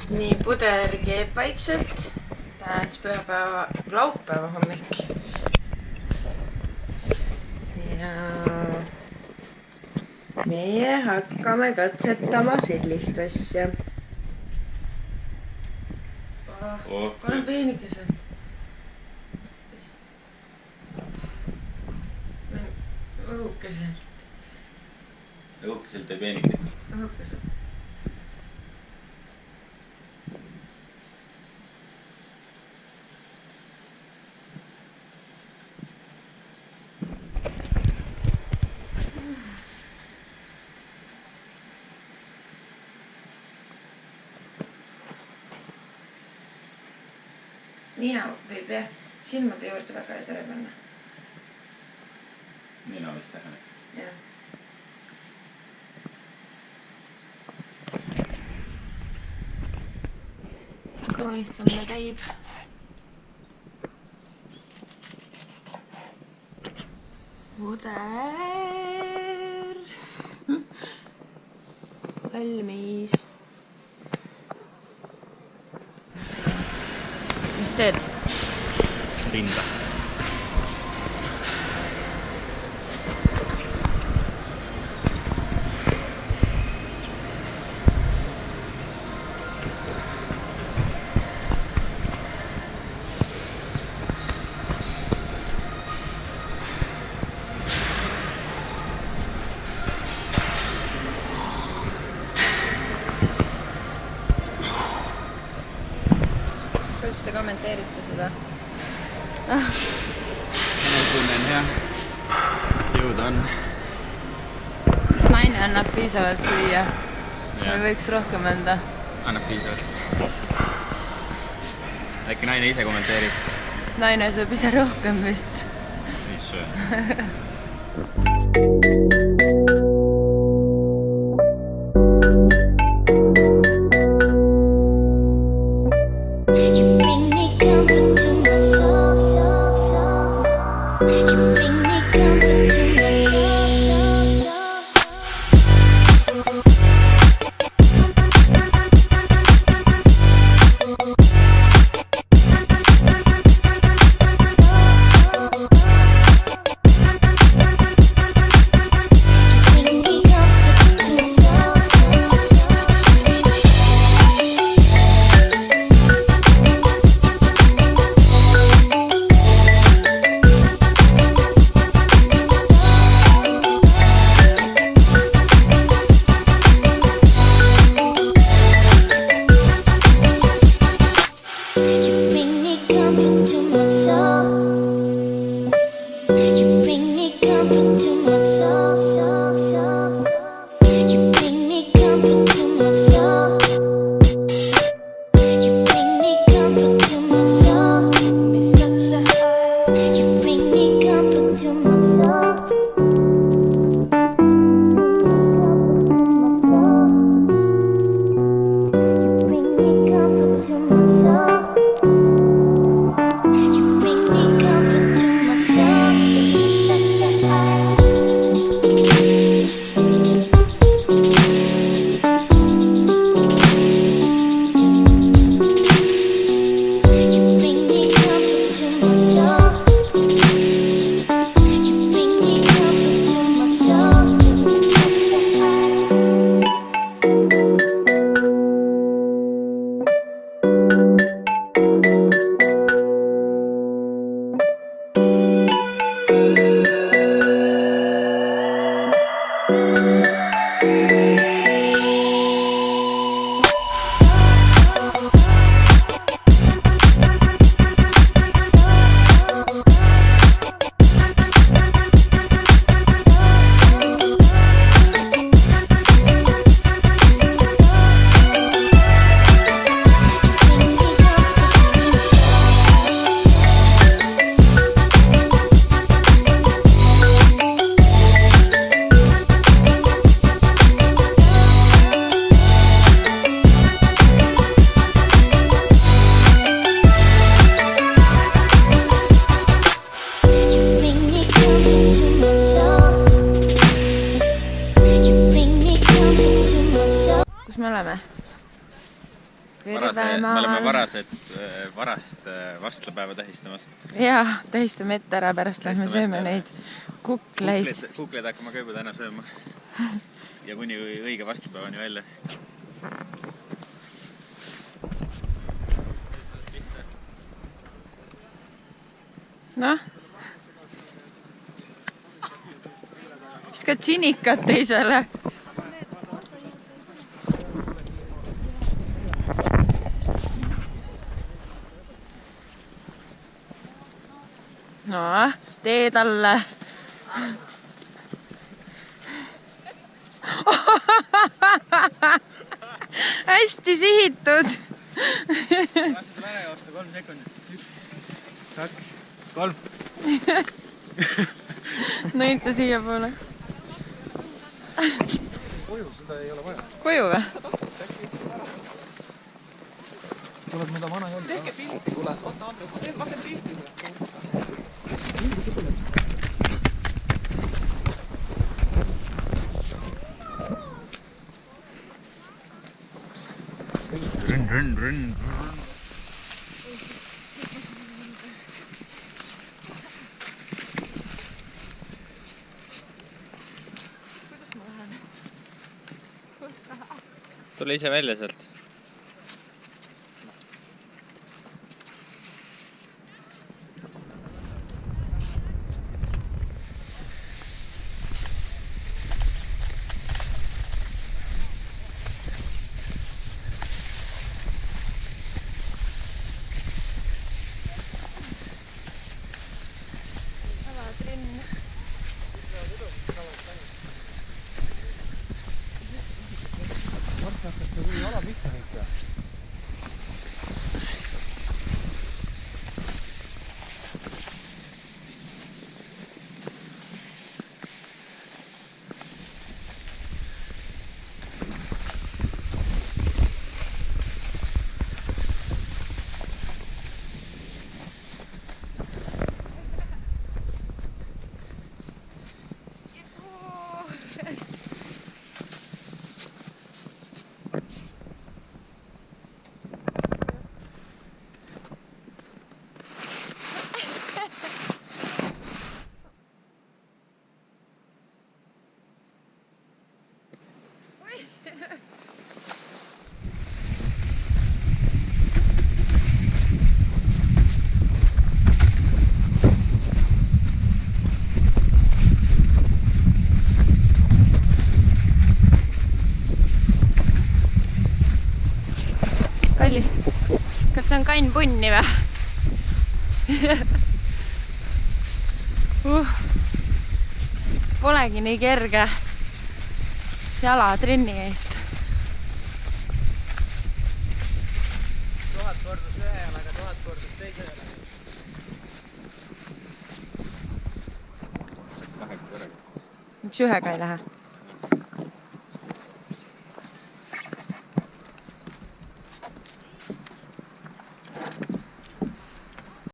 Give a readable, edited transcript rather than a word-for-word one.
Nii, puder keeb vaikselt. Täna on laupäeva hommik. Ja meie hakkame katsetama sellist asja. Pane peenikeselt. Õhukeselt. Õhukeselt või peenikeselt? Õhukeselt. Nina võib jah silmade juurde väga ei tere panna. Nina vist tähendab. Jah. Koonistamine käib. Puder. Valmis. Mis teed? Rinda. Kuidas te kommenteerite seda? Ma tunnen hea. Jõud on. Kas naine annab piisavalt süüa? Või võiks rohkem anda? Annab piisavalt. Äkki naine ise kommenteerib? Naine saab ise rohkem vist. Mis söö? oleme varast vastlapäeva tähistamas. Jaa, tähistame ette ära, pärast lähme sööme neid kukleid. Kukleid hakkama ka juba täna sööma. Ja kuni õige vastlapäevani välja. Noh. Viska džinikat teisele. No, tee talle. Hästi sihitud. Lased ära joosta 3 sekundit. 1, 2, 3. Näita siia poole. Koju, seda ei ole vaja. Koju või? Tuleb mida vana jõuda. Tehke pilti. Tule. Ma teen pilti. Run. Kuidas ma lähen? Tule ise välja sealt. Kallis, kas see on kann punni või? Polegi nii kerge jalatrenni eest. 1000 korda ühe jalaga, 1000 korda teise jalaga. 2 korraga. Miks ühega ei lähe?